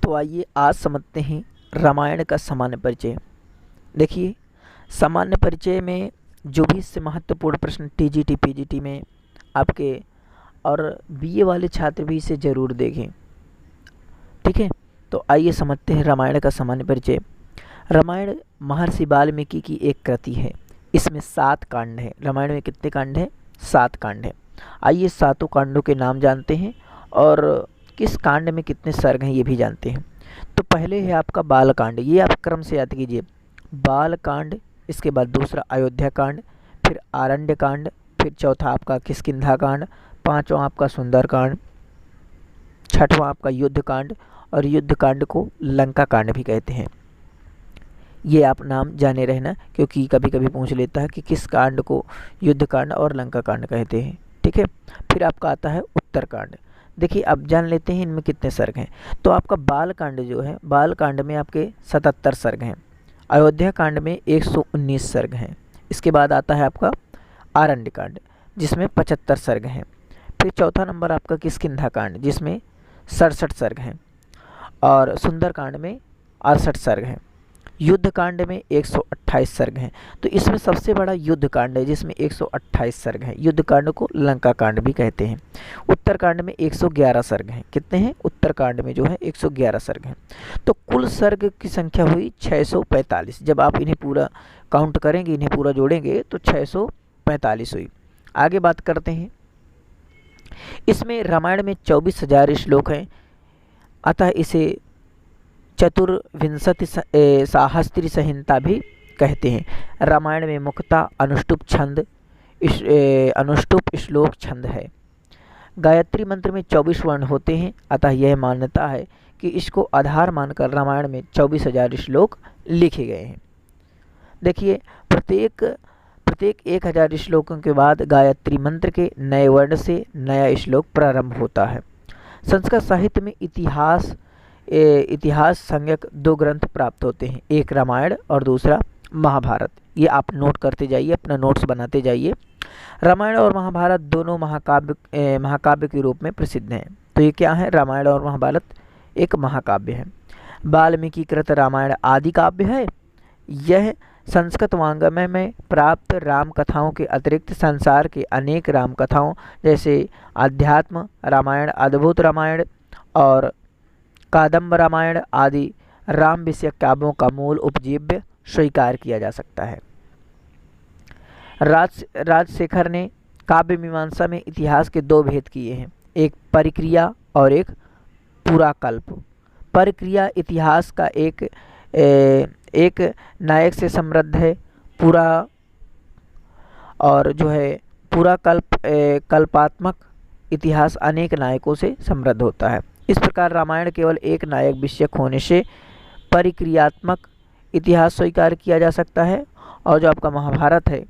तो आइए आज समझते हैं रामायण का सामान्य परिचय। देखिए, सामान्य परिचय में जो भी इससे महत्वपूर्ण प्रश्न टीजीटी पीजीटी में आपके और बीए वाले छात्र भी इसे ज़रूर देखें। ठीक है, तो आइए समझते हैं रामायण का सामान्य परिचय। रामायण महर्षि वाल्मीकि की एक कृति है। इसमें 7 कांड हैं। रामायण में कितने कांड हैं? 7 कांड हैं। आइए सातों कांडों के नाम जानते हैं और किस कांड में कितने सर्ग हैं ये भी जानते हैं। तो पहले है आपका बालकांड, ये आप क्रम से याद कीजिए। बालकांड, इसके बाद दूसरा अयोध्या कांड, फिर आरण्य कांड, फिर चौथा आपका किष्किंधा कांड, पांचवा आपका सुंदर कांड, छठवां आपका युद्ध कांड और युद्ध कांड को लंका कांड भी कहते हैं। ये आप नाम जाने रहना, क्योंकि कभी कभी पूछ लेता है कि किस कांड को युद्ध कांड और लंका कांड कहते हैं। ठीक है, फिर आपका आता है उत्तर कांड। देखिए, अब जान लेते हैं इनमें कितने सर्ग हैं। तो आपका बाल कांड जो है, बाल कांड में आपके 77 सर्ग हैं। अयोध्या कांड में 119 सर्ग हैं। इसके बाद आता है आपका आरण्य कांड जिसमें 75 सर्ग हैं। फिर चौथा नंबर आपका किष्किंधा कांड जिसमें 67 सर्ग हैं और सुंदर कांड में 68 सर्ग हैं। युद्ध कांड में 128 सर्ग हैं। तो इसमें सबसे बड़ा युद्ध कांड है जिसमें 128 सर्ग हैं। युद्ध कांड को लंका कांड भी कहते हैं। उत्तर कांड में 111 सर्ग हैं। कितने हैं? उत्तर कांड में जो है 111 सर्ग हैं। तो कुल सर्ग की संख्या हुई 645। जब आप इन्हें पूरा काउंट करेंगे, इन्हें पूरा जोड़ेंगे तो 645 हुई। आगे बात करते हैं। इसमें रामायण में 24,000 श्लोक हैं, अतः इसे चतुर्विंशति साहस्री संहिता भी कहते हैं। रामायण में मुख्यतः अनुष्टुप छंद, अनुष्टुप श्लोक छंद है। गायत्री मंत्र में 24 वर्ण होते हैं, अतः यह मान्यता है कि इसको आधार मानकर रामायण में 24,000 श्लोक लिखे गए हैं। देखिए, प्रत्येक 1000 श्लोकों के बाद गायत्री मंत्र के नए वर्ण से नया श्लोक प्रारंभ होता है। संस्कृत साहित्य में इतिहास संज्ञक 2 ग्रंथ प्राप्त होते हैं, एक रामायण और दूसरा महाभारत। ये आप नोट करते जाइए, अपना नोट्स बनाते जाइए। रामायण और महाभारत दोनों महाकाव्य के रूप में प्रसिद्ध हैं। तो ये क्या है? रामायण और महाभारत एक महाकाव्य है। वाल्मीकि कृत रामायण आदि काव्य है। यह संस्कृत वाङ्मय में प्राप्त राम कथाओं के अतिरिक्त संसार के अनेक राम कथाओं जैसे अध्यात्म रामायण, अद्भुत रामायण और कादम्ब रामायण आदि राम विषयक काव्यों का मूल उपजीव्य स्वीकार किया जा सकता है। राजशेखर ने काव्य मीमांसा में इतिहास के 2 भेद किए हैं, एक परिक्रिया और एक पुराकल्प। परिक्रिया इतिहास का एक नायक से समृद्ध है, पूरा और जो है पुराकल्प कल्पात्मक इतिहास अनेक नायकों से समृद्ध होता है। इस प्रकार रामायण केवल एक नायक विषयक होने से परिक्रियात्मक इतिहास स्वीकार किया जा सकता है, और जो आपका महाभारत है,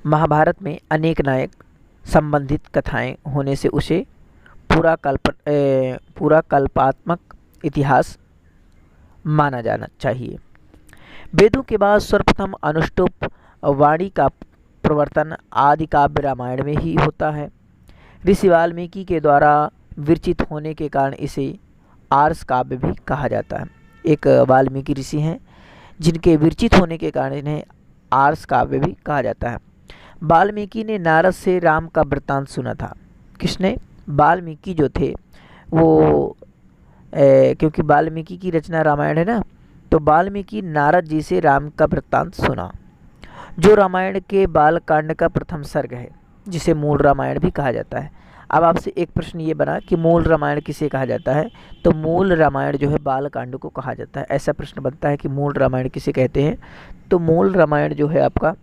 महाभारत में अनेक नायक संबंधित कथाएं होने से उसे पूरा कल्पात्मक इतिहास माना जाना चाहिए। वेदों के बाद सर्वप्रथम अनुष्टुप वाणी का प्रवर्तन आदि काव्य रामायण में ही होता है। ऋषि वाल्मीकि के द्वारा विरचित होने के कारण इसे आर्ष काव्य भी कहा जाता है। एक वाल्मीकि ऋषि हैं जिनके विरचित होने के कारण इन्हें आर्ष काव्य भी कहा जाता है। वाल्मीकि ने नारद से राम का वृत्तांत सुना था। किसने? वाल्मीकि जो थे वो क्योंकि वाल्मीकि की रचना रामायण है ना, तो वाल्मीकि नारद जी से राम का वृत्तांत सुना, जो रामायण के बालकांड का प्रथम सर्ग है, जिसे मूल रामायण भी कहा जाता है। अब आपसे एक प्रश्न ये बना कि मूल रामायण किसे कहा जाता है? तो मूल रामायण जो है बालकांड को कहा जाता है। ऐसा प्रश्न बनता है कि मूल रामायण किसे कहते हैं? तो मूल रामायण जो है आपका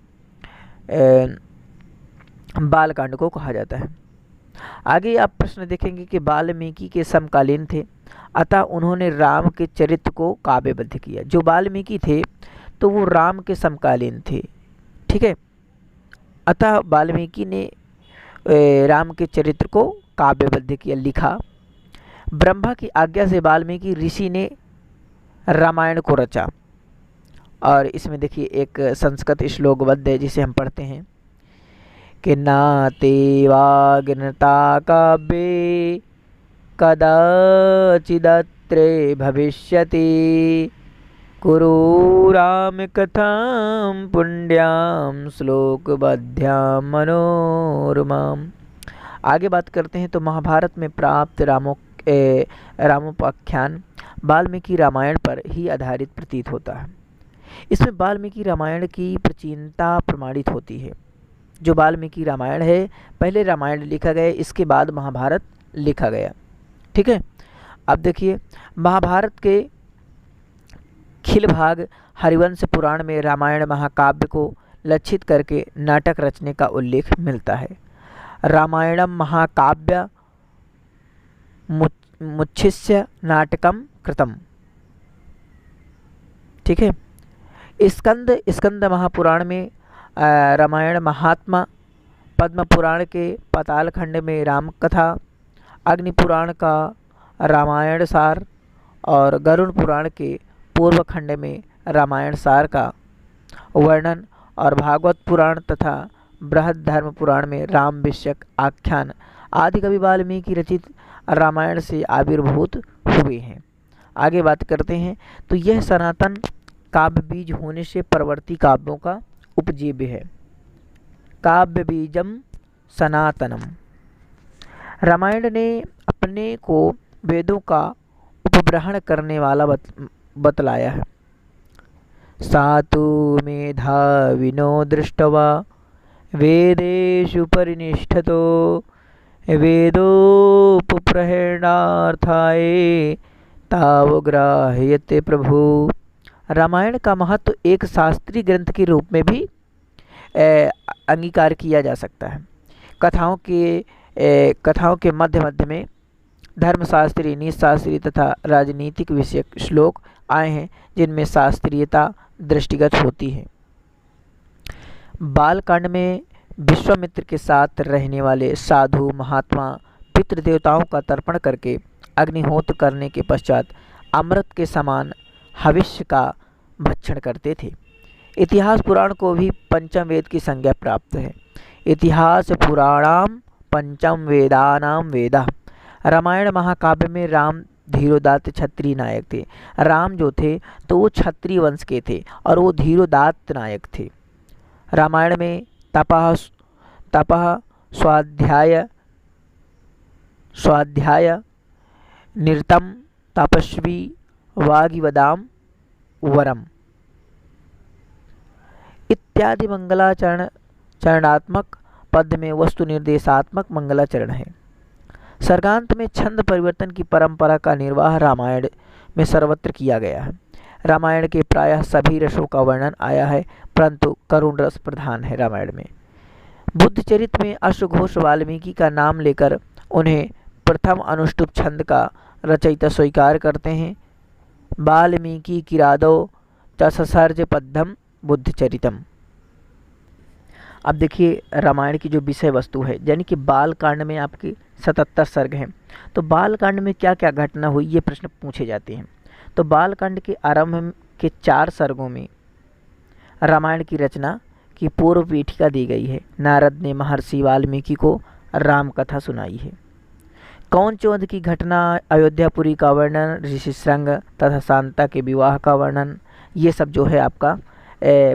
बालकांड को कहा जाता है। आगे आप प्रश्न देखेंगे कि वाल्मीकि के समकालीन थे, अतः उन्होंने राम के चरित्र को काव्यबद्ध किया। जो वाल्मीकि थे तो वो राम के समकालीन थे। ठीक है, अतः वाल्मीकि ने राम के चरित्र को काव्यबद्ध किया, लिखा। ब्रह्मा की आज्ञा से वाल्मीकि ऋषि ने रामायण को रचा। और इसमें देखिए एक संस्कृत श्लोकबद्ध है जिसे हम पढ़ते हैं कि नाते वाग्नता काव्ये कदाचिदत्रे भविष्यति कुरु राम कथां पुण्यां श्लोकबद्ध्यां मनोरमाम्। आगे बात करते हैं तो महाभारत में प्राप्त रामोपाख्यान वाल्मीकि रामायण पर ही आधारित प्रतीत होता है। इसमें वाल्मीकि रामायण की प्राचीनता प्रमाणित होती है। जो वाल्मीकि रामायण है, पहले रामायण लिखा गया, इसके बाद महाभारत लिखा गया। ठीक है। अब देखिए, महाभारत के खिल भाग हरिवंश पुराण में रामायण महाकाव्य को लक्षित करके नाटक रचने का उल्लेख मिलता है। रामायणम महाकाव्य मुच्छिष्य नाटकम कृतम। ठीक है। स्कंद महापुराण में रामायण महात्मा, पद्म पुराण के पाताल खंड में राम कथा, अग्नि पुराण का रामायण सार और गरुड़ पुराण के पूर्व खंड में रामायण सार का वर्णन और भागवत पुराण तथा बृहद धर्म पुराण में राम विषयक आख्यान आदि कवि वाल्मीकि रचित रामायण से आविर्भूत हुए हैं। आगे बात करते हैं तो यह सनातन काव्य बीज होने से परवर्ती काव्यों का उपजीव्य है। काव्य बीजम सनातनम। रामायण ने अपने को वेदों का उपग्रहण करने वाला बतलाया है। सातु मेधाविनो दृष्टवा वेदेषु परिनिष्ठतो वेदोपप्रहरणार्थाय तावग्राह्यते प्रभु। रामायण का महत्व एक शास्त्रीय ग्रंथ के रूप में भी अंगीकार किया जा सकता है। कथाओं के मध्य मध्य में धर्मशास्त्री, नीतिशास्त्री तथा राजनीतिक विषयक श्लोक आए हैं जिनमें शास्त्रीयता दृष्टिगत होती है। बालकांड में विश्वामित्र के साथ रहने वाले साधु महात्मा पितृदेवताओं का तर्पण करके अग्निहोत्र करने के पश्चात अमृत के समान हविष्य का भक्षण करते थे। इतिहास पुराण को भी पंचम वेद की संज्ञा प्राप्त है। इतिहास पुराणाम पंचम वेदानाम वेदा। रामायण महाकाव्य में राम धीरोदात्त क्षत्रिय नायक थे। राम जो थे तो वो क्षत्रिय वंश के थे और वो धीरोदात्त नायक थे। रामायण में तपः स्वाध्याय निरतम तपस्वी वागिवदाम वरम इत्यादि चरणात्मक पद में वस्तु निर्देशात्मक मंगलाचरण है। सर्गांत में छंद परिवर्तन की परंपरा का निर्वाह रामायण में सर्वत्र किया गया है। रामायण के प्रायः सभी रसों का वर्णन आया है, परंतु करुण रस प्रधान है रामायण में। बुद्धचरित में अश्वघोष वाल्मीकि का नाम लेकर उन्हें प्रथम अनुष्टुप छंद का रचयिता स्वीकार करते हैं। वाल्मीकि किरादो चसर्ज पद्यम बुद्धचरितम। अब देखिए, रामायण की जो विषय वस्तु है, यानी कि बाल कांड में आपके 77 सर्ग हैं। तो बाल कांड में क्या क्या घटना हुई, ये प्रश्न पूछे जाते हैं। तो बाल कांड के आरंभ के 4 सर्गों में रामायण की रचना की पूर्व पीठिका दी गई है। नारद ने महर्षि वाल्मीकि को राम कथा सुनाई है। कौनचोद की घटना, अयोध्यापुरी का वर्णन, ऋषि श्रृंग तथा शांता के विवाह का वर्णन, ये सब जो है आपका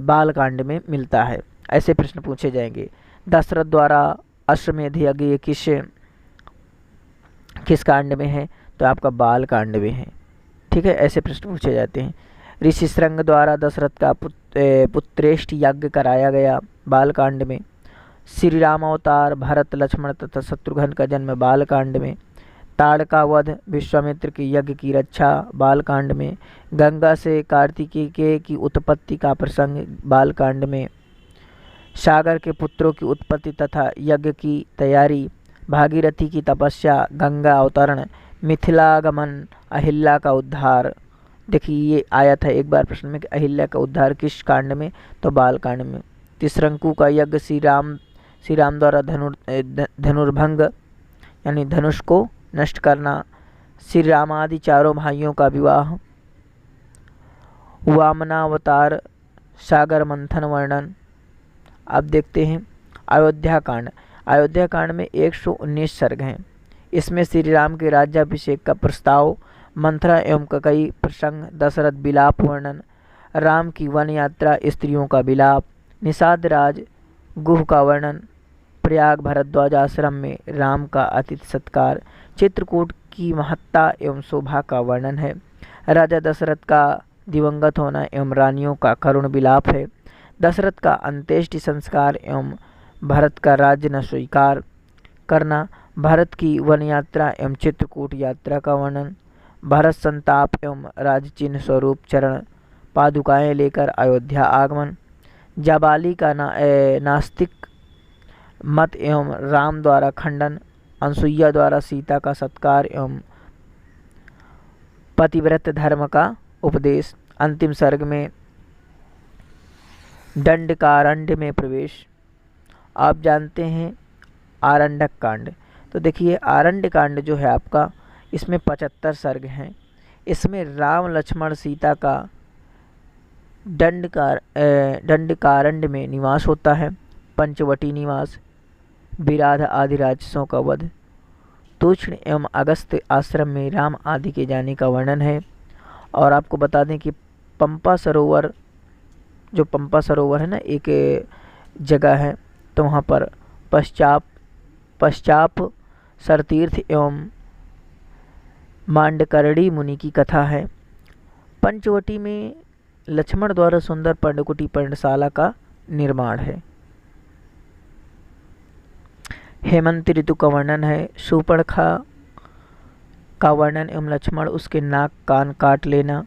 बाल कांड में मिलता है। ऐसे प्रश्न पूछे जाएंगे। दशरथ द्वारा अश्वमेध यज्ञ किस कांड में है, तो आपका बाल कांड में है। ठीक है, ऐसे प्रश्न पूछे जाते हैं। ऋषि श्रृंग द्वारा दशरथ का पुत्रेष्ठ यज्ञ कराया गया बाल कांड में। श्री राम अवतार, भरत, लक्ष्मण तथा शत्रुघ्न का जन्म बाल कांड में। ताड़का वध, विश्वामित्र के यज्ञ की रक्षा बाल कांड में। गंगा से कार्तिकेय की उत्पत्ति का प्रसंग बाल कांड में। सागर के पुत्रों की उत्पत्ति तथा यज्ञ की तैयारी, भागीरथी की तपस्या, गंगा अवतरण, मिथिलागमन, अहिल्या का उद्धार। देखिए, ये आया था एक बार प्रश्न में कि अहिल्या का उद्धार किस कांड में, तो बाल कांड में। त्रिशंकु का यज्ञ, श्री राम द्वारा धनुर्भंग यानी धनुष को नष्ट करना। श्री राम आदि चारों भाइयों का विवाह। वामनावतार, सागर मंथन वर्णन। अब देखते हैं अयोध्या कांड। अयोध्या कांड में 119 सर्ग हैं। इसमें श्री राम के राज्याभिषेक का प्रस्ताव, मंथरा एवं कई प्रसंग, दशरथ विलाप वर्णन, राम की वन यात्रा, स्त्रियों का विलाप, निषाद राज गुह का वर्णन, प्रयाग भरद्वाज आश्रम में राम का अतिथि सत्कार, चित्रकूट की महत्ता एवं शोभा का वर्णन है। राजा दशरथ का दिवंगत होना एवं रानियों का करुण विलाप है। दशरथ का अंत्येष्टि संस्कार एवं भरत का राज्य न स्वीकार करना, भरत की वन यात्रा एवं चित्रकूट यात्रा का वर्णन, भरत संताप एवं राजचिन्ह स्वरूप चरण पादुकाएं लेकर अयोध्या आगमन, जाबाली का नास्तिक मत एवं राम द्वारा खंडन, अनसुईया द्वारा सीता का सत्कार एवं पतिव्रत धर्म का उपदेश। अंतिम सर्ग में दंडकारण्य में प्रवेश। आप जानते हैं आरण्यक कांड। तो देखिए आरण्य कांड जो है आपका, इसमें 75 सर्ग हैं। इसमें राम लक्ष्मण सीता का दंडकारण्य में निवास होता है, पंचवटी निवास, विराध आदि राक्षसों का वध, तूष्ण एवं अगस्त्य आश्रम में राम आदि के जाने का वर्णन है। और आपको बता दें कि पंपा सरोवर, जो पंपा सरोवर है ना, एक जगह है, तो वहाँ पर पश्चाप सरतीर्थ एवं मांडकरणी मुनि की कथा है। पंचवटी में लक्ष्मण द्वारा सुंदर पर्णकुटी पर्णशाला का निर्माण है। हेमंत ऋतु का वर्णन है। शूर्पणखा का वर्णन एवं लक्ष्मण उसके नाक कान काट लेना।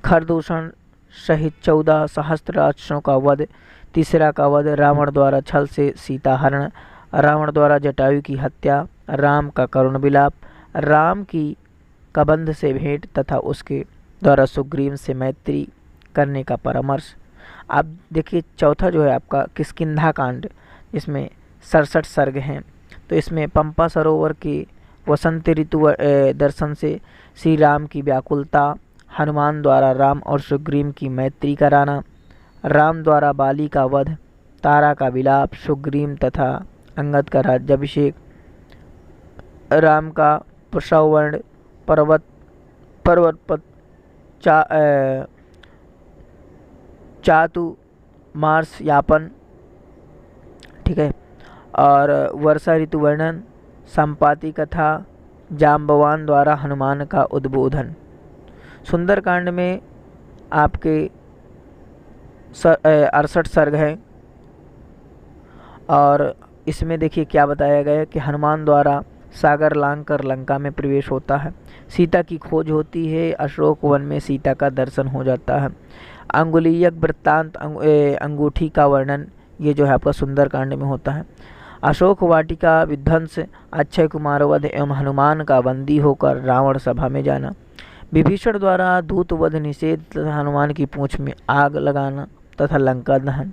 खरदूषण सहित 14 सहस्त्र राक्षसों का वध। तीसरा का वध, रावण द्वारा छल से सीता हरण, रावण द्वारा जटायु की हत्या, राम का करुण विलाप, राम की कबंध से भेंट तथा उसके द्वारा सुग्रीव से मैत्री करने का परामर्श। आप देखिए चौथा जो है आपका किष्किंधा कांड, इसमें 67 सर्ग हैं। तो इसमें पंपा सरोवर के वसंत ऋतु दर्शन से श्री राम की व्याकुलता, हनुमान द्वारा राम और सुग्रीव की मैत्री कराना, राम द्वारा बाली का वध, तारा का विलाप, सुग्रीव तथा अंगद का राज्याभिषेक, राम का प्रसव वर्ण, पर्वत पर चातु मार्स यापन, ठीक है, और वर्षा ऋतु वर्णन, संपाति कथा, जाम्बवान द्वारा हनुमान का उद्बोधन। सुंदरकांड में आपके 68 सर्ग हैं। और इसमें देखिए क्या बताया गया है कि हनुमान द्वारा सागर लांघ कर लंका में प्रवेश होता है, सीता की खोज होती है, अशोक वन में सीता का दर्शन हो जाता है, अंगुलीयक वृत्तांत अंगूठी का वर्णन, ये जो है आपका सुंदरकांड में होता है। अशोक वाटिका विध्वंस, अक्षय कुमार वध एवं हनुमान का बंदी होकर रावण सभा में जाना, विभीषण द्वारा दूत वध निषेध तथा हनुमान की पूंछ में आग लगाना तथा लंका दहन,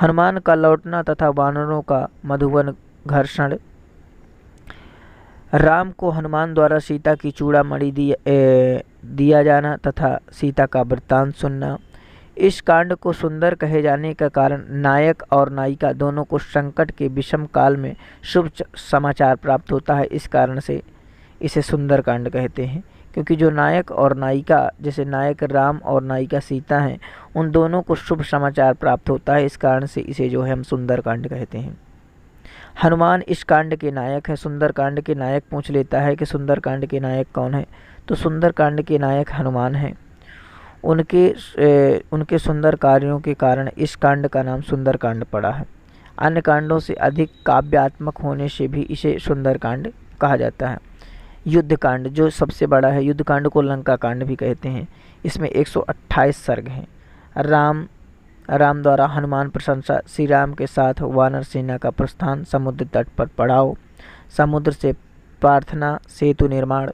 हनुमान का लौटना तथा वानरों का मधुवन घर्षण, राम को हनुमान द्वारा सीता की चूड़ामणि दिया जाना तथा सीता का वृत्तांत सुनना। इस कांड को सुंदर कहे जाने का कारण नायक और नायिका दोनों को संकट के विषम काल में शुभ समाचार प्राप्त होता है। इस कारण से इसे सुंदर कांड कहते हैं, क्योंकि जो नायक और नायिका, जैसे नायक राम और नायिका सीता हैं, उन दोनों को शुभ समाचार प्राप्त होता है। इस कारण से इसे जो है हम सुंदर कांड कहते हैं। हनुमान इस कांड के नायक है। सुंदर कांड के नायक पूछ लेता है कि सुंदर कांड के नायक कौन है, तो सुंदर कांड के नायक हनुमान हैं। उनके सुंदर कार्यों के कारण इस कांड का नाम सुंदर कांड पड़ा है। अन्य कांडों से अधिक काव्यात्मक होने से भी इसे सुंदर कांड कहा जाता है। युद्ध कांड जो सबसे बड़ा है, युद्ध कांड को लंका कांड भी कहते हैं। इसमें 128 सर्ग हैं। राम द्वारा हनुमान प्रशंसा, श्री राम के साथ वानर सेना का प्रस्थान, समुद्र तट पर पड़ाव, समुद्र से प्रार्थना, सेतु निर्माण,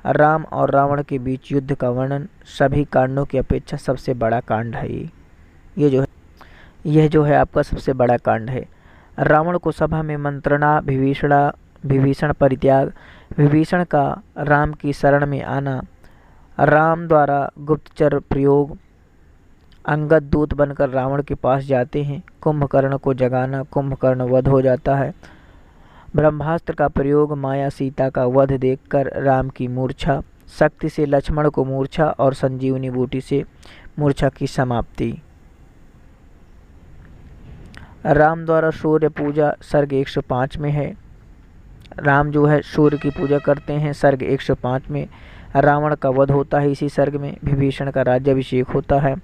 राम और रावण के बीच युद्ध का वर्णन, सभी कांडों की अपेक्षा सबसे बड़ा कांड है यह जो है आपका सबसे बड़ा कांड है। रावण को सभा में मंत्रणा, विभीषण परित्याग, विभीषण का राम की शरण में आना, राम द्वारा गुप्तचर प्रयोग, अंगद दूत बनकर रावण के पास जाते हैं। कुंभकर्ण को जगाना, कुंभकर्ण वध हो जाता है। ब्रह्मास्त्र का प्रयोग, माया सीता का वध देखकर राम की मूर्छा, शक्ति से लक्ष्मण को मूर्छा और संजीवनी बूटी से मूर्छा की समाप्ति। राम द्वारा सूर्य पूजा सर्ग 105 में है। राम जो है सूर्य की पूजा करते हैं सर्ग 105 में। रावण का वध होता है इसी सर्ग में। विभीषण का राज्याभिषेक होता है।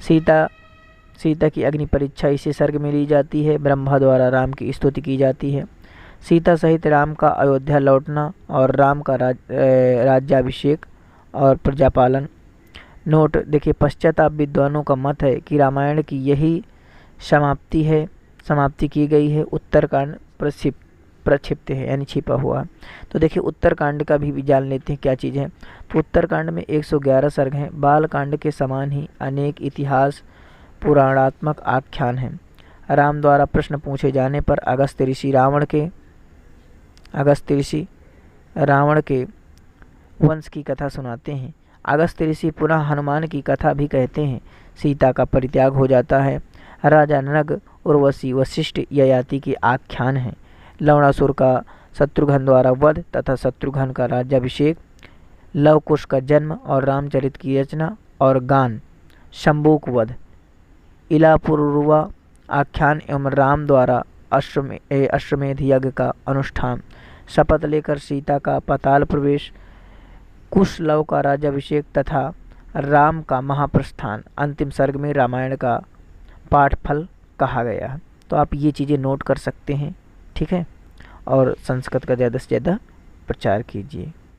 सीता की अग्नि परीक्षा इसी सर्ग में ली जाती है। ब्रह्मा द्वारा राम की स्तुति की जाती है। सीता सहित राम का अयोध्या लौटना और राम का राज्याभिषेक और प्रजापालन। नोट देखिए, पश्चाताप विद्वानों का मत है कि रामायण की यही समाप्ति की गई है। उत्तरकांड प्रक्षिप्त है यानी छिपा हुआ। तो देखिए उत्तरकांड का भी जान लेते हैं क्या चीज़ है। तो उत्तरकांड में 111 सर्ग हैं। बालकांड के समान ही अनेक इतिहास पुराणात्मक आख्यान हैं। राम द्वारा प्रश्न पूछे जाने पर अगस्त्य ऋषि रावण के वंश की कथा सुनाते हैं। अगस्त्य ऋषि पुनः हनुमान की कथा भी कहते हैं। सीता का परित्याग हो जाता है। राजा नग, उर्वशी, वशिष्ठ, ययाति के आख्यान हैं। लवणासुर का शत्रुघ्न द्वारा वध तथा शत्रुघ्न का राज्याभिषेक, लवकुश का जन्म और रामचरित की रचना और गान, शंभूक वध, इलापुरुवा आख्यान एवं राम द्वारा अश्वमेध यज्ञ का अनुष्ठान, शपथ लेकर सीता का पाताल प्रवेश, कुशलव का राज्याभिषेक तथा राम का महाप्रस्थान अंतिम सर्ग में रामायण का पाठफल कहा गया है। तो आप ये चीज़ें नोट कर सकते हैं, ठीक है। और संस्कृत का ज़्यादा से ज़्यादा प्रचार कीजिए।